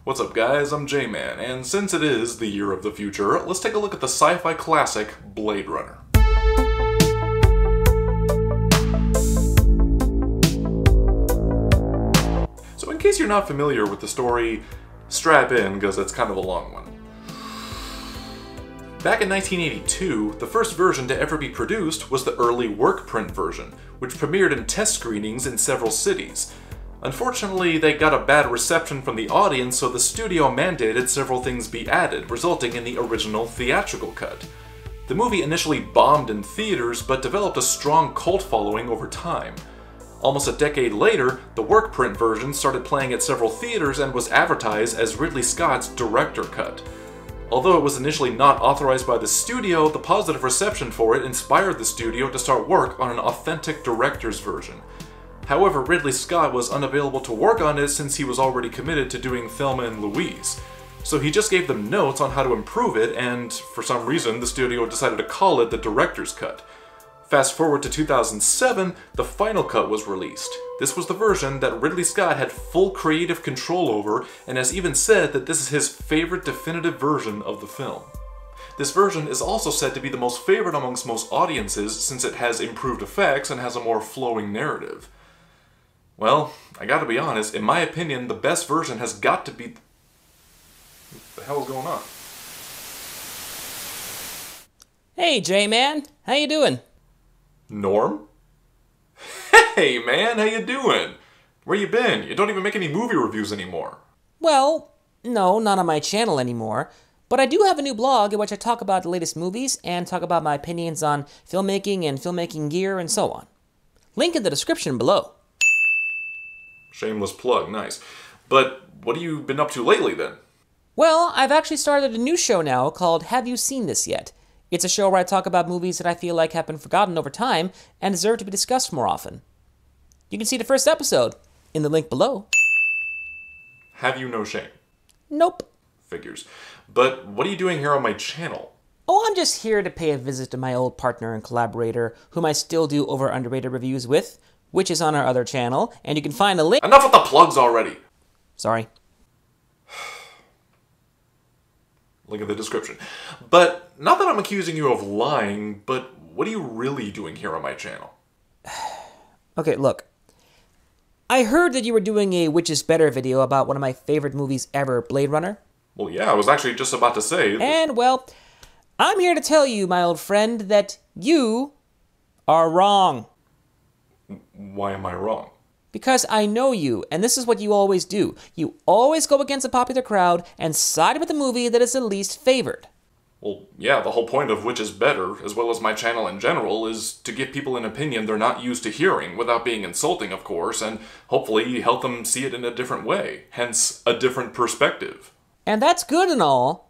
What's up guys, I'm J-Man, and since it is the year of the future, let's take a look at the sci-fi classic Blade Runner. So in case you're not familiar with the story, strap in because it's kind of a long one. Back in 1982, the first version to ever be produced was the early work print version, which premiered in test screenings in several cities. Unfortunately, they got a bad reception from the audience, so the studio mandated several things be added, resulting in the original theatrical cut. The movie initially bombed in theaters, but developed a strong cult following over time. Almost a decade later, the work print version started playing at several theaters and was advertised as Ridley Scott's director cut. Although it was initially not authorized by the studio, the positive reception for it inspired the studio to start work on an authentic director's version. However, Ridley Scott was unavailable to work on it since he was already committed to doing Thelma and Louise. So he just gave them notes on how to improve it, and for some reason the studio decided to call it the director's cut. Fast forward to 2007, the final cut was released. This was the version that Ridley Scott had full creative control over, and has even said that this is his favorite definitive version of the film. This version is also said to be the most favorite amongst most audiences since it has improved effects and has a more flowing narrative. Well, I gotta be honest, in my opinion, the best version has got to be... What the hell is going on? Hey, J-Man, how you doing? Norm? Hey man, how you doing? Where you been? You don't even make any movie reviews anymore. Well, no, not on my channel anymore, but I do have a new blog in which I talk about the latest movies and talk about my opinions on filmmaking and filmmaking gear and so on. Link in the description below. Shameless plug, nice. But what have you been up to lately then? Well, I've actually started a new show now called Have You Seen This Yet? It's a show where I talk about movies that I feel like have been forgotten over time and deserve to be discussed more often. You can see the first episode in the link below. Have you no shame? Nope. Figures. But what are you doing here on my channel? Oh, I'm just here to pay a visit to my old partner and collaborator, whom I still do over underrated reviews with, which is on our other channel, and you can find a link— Enough with the plugs already! Sorry. Link in the description. But, not that I'm accusing you of lying, but what are you really doing here on my channel? Okay, look. I heard that you were doing a Which is Better video about one of my favorite movies ever, Blade Runner. Well, yeah, I was actually just about to say... And, well, I'm here to tell you, my old friend, that you are wrong. Why am I wrong? Because I know you, and this is what you always do. You always go against a popular crowd and side with the movie that is the least favored. Well, yeah, the whole point of Which is Better, as well as my channel in general, is to give people an opinion they're not used to hearing, without being insulting, of course, and hopefully help them see it in a different way, hence a different perspective. And that's good and all,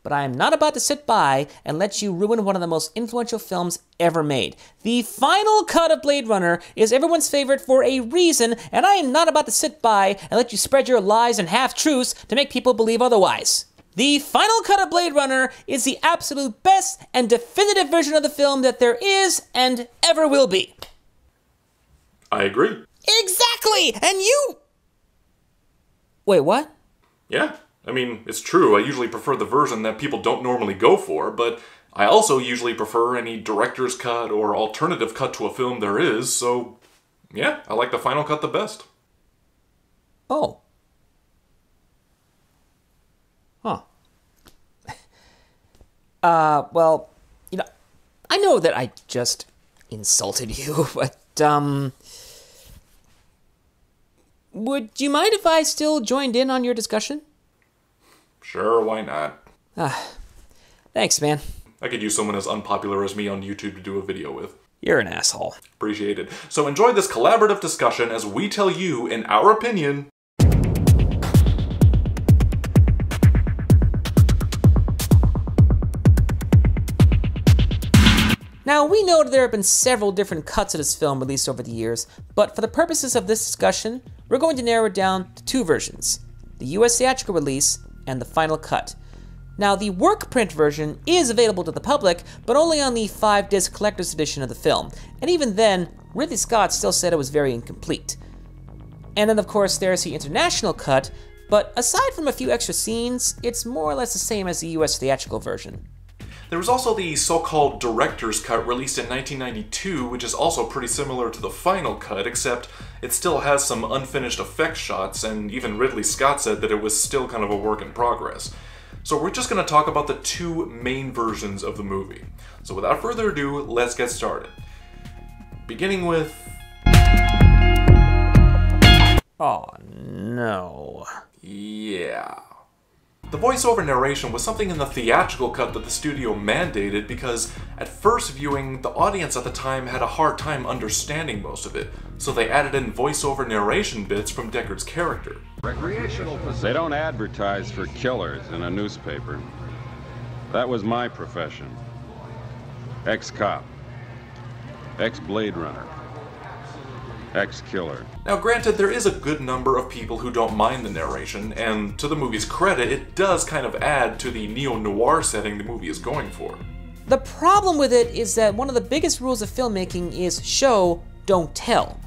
but I am not about to sit by and let you ruin one of the most influential films ever made. The final cut of Blade Runner is everyone's favorite for a reason, and I am not about to sit by and let you spread your lies and half-truths to make people believe otherwise. The final cut of Blade Runner is the absolute best and definitive version of the film that there is and ever will be. I agree. Exactly! And you... Wait, what? Yeah. I mean, it's true, I usually prefer the version that people don't normally go for, but I also usually prefer any director's cut or alternative cut to a film there is, so yeah, I like the final cut the best. Oh. Huh. Well, you know, I know that I just insulted you, but, would you mind if I still joined in on your discussion? Sure, why not? Thanks, man. I could use someone as unpopular as me on YouTube to do a video with. You're an asshole. Appreciate it. So enjoy this collaborative discussion as we tell you, in our opinion... Now, we know that there have been several different cuts of this film released over the years, but for the purposes of this discussion, we're going to narrow it down to two versions: the US theatrical release and the final cut. Now, the work print version is available to the public, but only on the 5-disc collector's edition of the film, and even then, Ridley Scott still said it was very incomplete. And then, of course, there's the international cut, But aside from a few extra scenes, it's more or less the same as the US theatrical version. There was also the so-called director's cut released in 1992, which is also pretty similar to the final cut, except it still has some unfinished effect shots, and even Ridley Scott said that it was still kind of a work in progress. So we're just going to talk about the two main versions of the movie. So without further ado, let's get started. Beginning with... Oh no. Yeah. The voiceover narration was something in the theatrical cut that the studio mandated because at first viewing, the audience at the time had a hard time understanding most of it, so they added in voiceover narration bits from Deckard's character. They don't advertise for killers in a newspaper. That was my profession. Ex-cop. Ex-Blade Runner. Ex-killer. Now granted, there is a good number of people who don't mind the narration, and to the movie's credit, it does kind of add to the neo-noir setting the movie is going for. The problem with it is that one of the biggest rules of filmmaking is show, don't tell.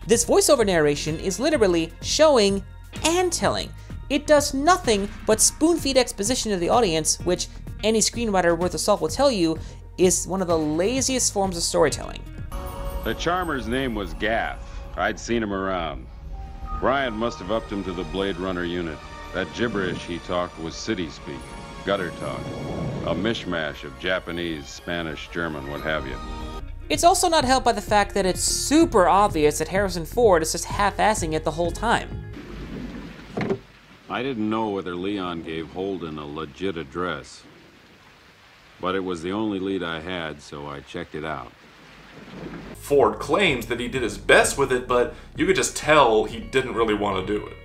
This voiceover narration is literally showing and telling. It does nothing but spoon-feed exposition to the audience, which any screenwriter worth of salt will tell you is one of the laziest forms of storytelling. The charmer's name was Gaff. I'd seen him around. Bryant must have upped him to the Blade Runner unit. That gibberish he talked was city speak, gutter talk, a mishmash of Japanese, Spanish, German, what have you. It's also not helped by the fact that it's super obvious that Harrison Ford is just half-assing it the whole time. I didn't know whether Leon gave Holden a legit address, but it was the only lead I had, so I checked it out. Ford claims that he did his best with it, but you could just tell he didn't really want to do it.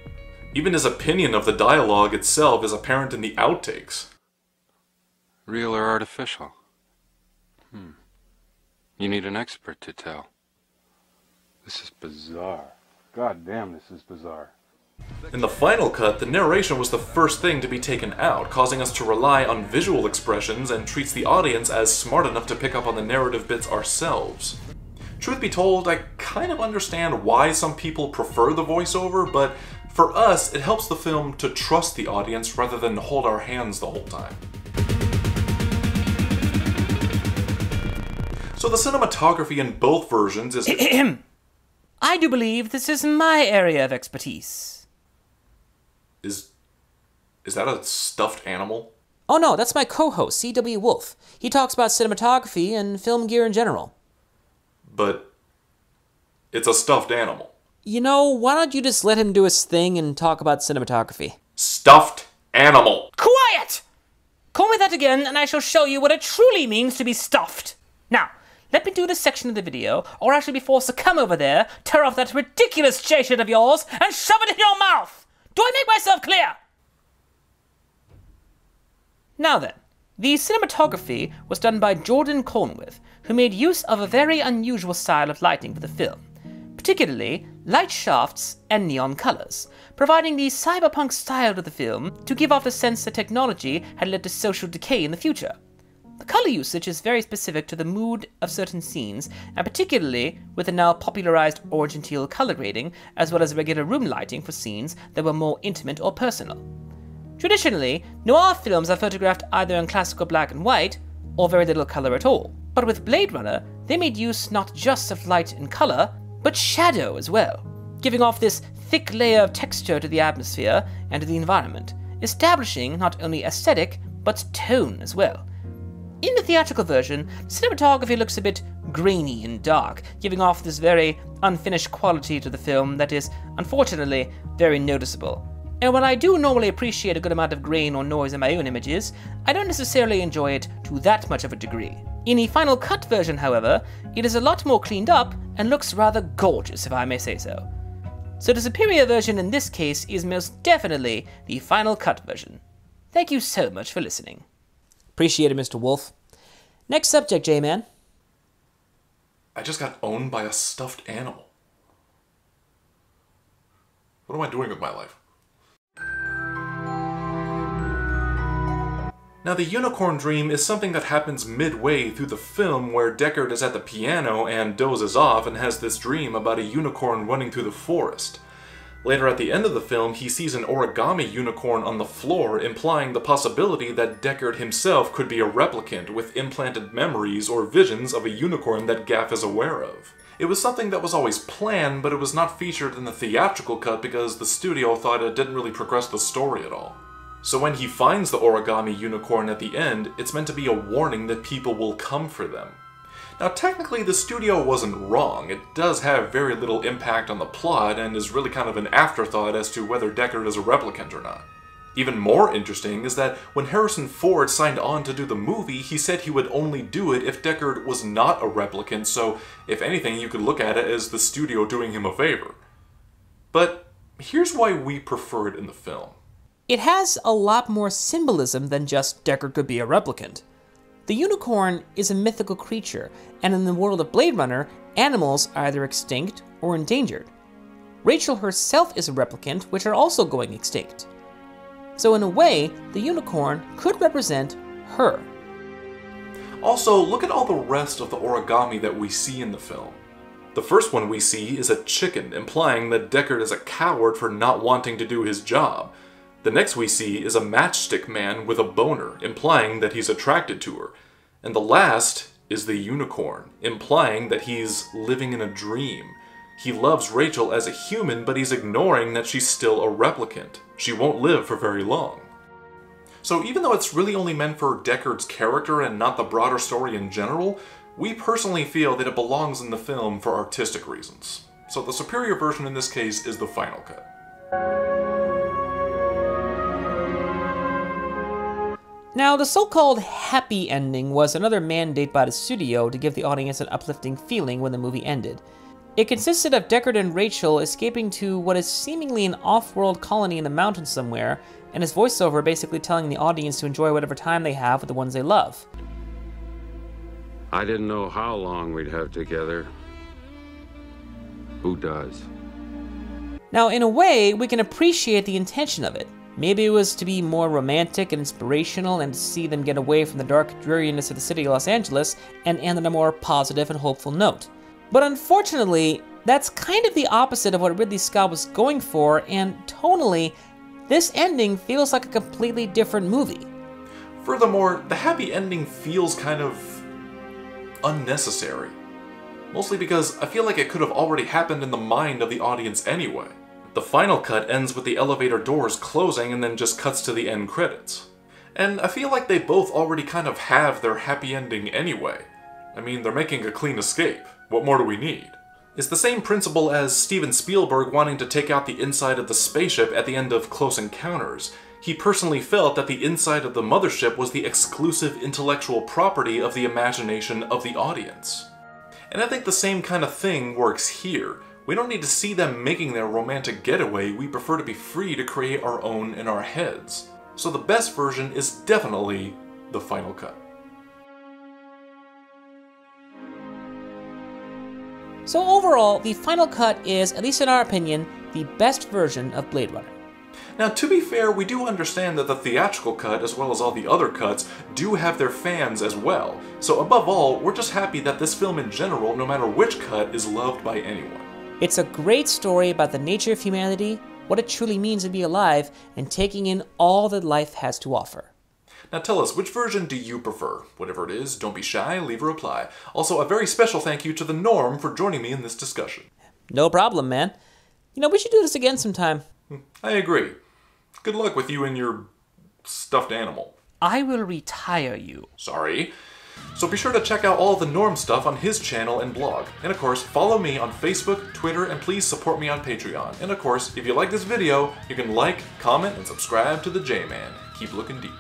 Even his opinion of the dialogue itself is apparent in the outtakes. Real or artificial? You need an expert to tell. This is bizarre. God damn, this is bizarre. In the final cut, the narration was the first thing to be taken out, causing us to rely on visual expressions and treats the audience as smart enough to pick up on the narrative bits ourselves. Truth be told, I kind of understand why some people prefer the voiceover, but for us, it helps the film to trust the audience rather than hold our hands the whole time. So the cinematography in both versions is... I do believe this is my area of expertise. Is that a stuffed animal? Oh no, that's my co-host, C.W. Wolf. He talks about cinematography and film gear in general. But it's a stuffed animal. You know, why don't you just let him do his thing and talk about cinematography? Stuffed animal. Quiet! Call me that again and I shall show you what it truly means to be stuffed. Now, let me do this section of the video, or I shall be forced to come over there, tear off that ridiculous J-shirt of yours, and shove it in your mouth! Do I make myself clear? Now then, the cinematography was done by Jordan Cornwith, who made use of a very unusual style of lighting for the film, particularly light shafts and neon colors, providing the cyberpunk style to the film to give off the sense that technology had led to social decay in the future. The color usage is very specific to the mood of certain scenes, and particularly with the now popularized orange and teal color grading, as well as regular room lighting for scenes that were more intimate or personal. Traditionally, noir films are photographed either in classical black and white, or very little color at all. But with Blade Runner, they made use not just of light and color, but shadow as well, giving off this thick layer of texture to the atmosphere and to the environment, establishing not only aesthetic, but tone as well. In the theatrical version, cinematography looks a bit grainy and dark, giving off this very unfinished quality to the film that is, unfortunately, very noticeable. And while I do normally appreciate a good amount of grain or noise in my own images, I don't necessarily enjoy it to that much of a degree. In the final cut version, however, it is a lot more cleaned up and looks rather gorgeous, if I may say so. So the superior version in this case is most definitely the final cut version. Thank you so much for listening. Appreciate it, Mr. Wolf. Next subject, J-Man. I just got owned by a stuffed animal. What am I doing with my life? Now, the unicorn dream is something that happens midway through the film where Deckard is at the piano and dozes off and has this dream about a unicorn running through the forest. Later at the end of the film, he sees an origami unicorn on the floor, implying the possibility that Deckard himself could be a replicant with implanted memories or visions of a unicorn that Gaff is aware of. It was something that was always planned, but it was not featured in the theatrical cut because the studio thought it didn't really progress the story at all. So when he finds the origami unicorn at the end, it's meant to be a warning that people will come for them. Now technically the studio wasn't wrong, it does have very little impact on the plot and is really kind of an afterthought as to whether Deckard is a replicant or not. Even more interesting is that when Harrison Ford signed on to do the movie, he said he would only do it if Deckard was not a replicant, so if anything you could look at it as the studio doing him a favor. But here's why we prefer it in the film. It has a lot more symbolism than just Deckard could be a replicant. The unicorn is a mythical creature, and in the world of Blade Runner, animals are either extinct or endangered. Rachel herself is a replicant, which are also going extinct. So in a way, the unicorn could represent her. Also, look at all the rest of the origami that we see in the film. The first one we see is a chicken, implying that Deckard is a coward for not wanting to do his job. The next we see is a matchstick man with a boner, implying that he's attracted to her. And the last is the unicorn, implying that he's living in a dream. He loves Rachel as a human, but he's ignoring that she's still a replicant. She won't live for very long. So even though it's really only meant for Deckard's character and not the broader story in general, we personally feel that it belongs in the film for artistic reasons. So the superior version in this case is the final cut. Now, the so-called happy ending was another mandate by the studio to give the audience an uplifting feeling when the movie ended. It consisted of Deckard and Rachel escaping to what is seemingly an off-world colony in the mountains somewhere, and his voiceover basically telling the audience to enjoy whatever time they have with the ones they love. I didn't know how long we'd have together. Who does? Now, in a way, we can appreciate the intention of it. Maybe it was to be more romantic and inspirational and to see them get away from the dark dreariness of the city of Los Angeles and end on a more positive and hopeful note. But unfortunately, that's kind of the opposite of what Ridley Scott was going for, and tonally, this ending feels like a completely different movie. Furthermore, the happy ending feels kind of unnecessary. Mostly because I feel like it could have already happened in the mind of the audience anyway. The final cut ends with the elevator doors closing and then just cuts to the end credits. And I feel like they both already kind of have their happy ending anyway. I mean, they're making a clean escape. What more do we need? It's the same principle as Steven Spielberg wanting to take out the inside of the spaceship at the end of Close Encounters. He personally felt that the inside of the mothership was the exclusive intellectual property of the imagination of the audience. And I think the same kind of thing works here. We don't need to see them making their romantic getaway, we prefer to be free to create our own in our heads. So the best version is definitely the final cut. So overall, the final cut is, at least in our opinion, the best version of Blade Runner. Now, to be fair, we do understand that the theatrical cut, as well as all the other cuts, do have their fans as well. So above all, we're just happy that this film in general, no matter which cut, is loved by anyone. It's a great story about the nature of humanity, what it truly means to be alive, and taking in all that life has to offer. Now tell us, which version do you prefer? Whatever it is, don't be shy, leave a reply. Also, a very special thank you to TheNorm for joining me in this discussion. No problem, man. You know, we should do this again sometime. I agree. Good luck with you and your stuffed animal. I will retire you. Sorry. So be sure to check out all the TheNorm stuff on his channel and blog. And of course, follow me on Facebook, Twitter, and please support me on Patreon. And of course, if you like this video, you can like, comment, and subscribe to the J-Man. Keep looking deep.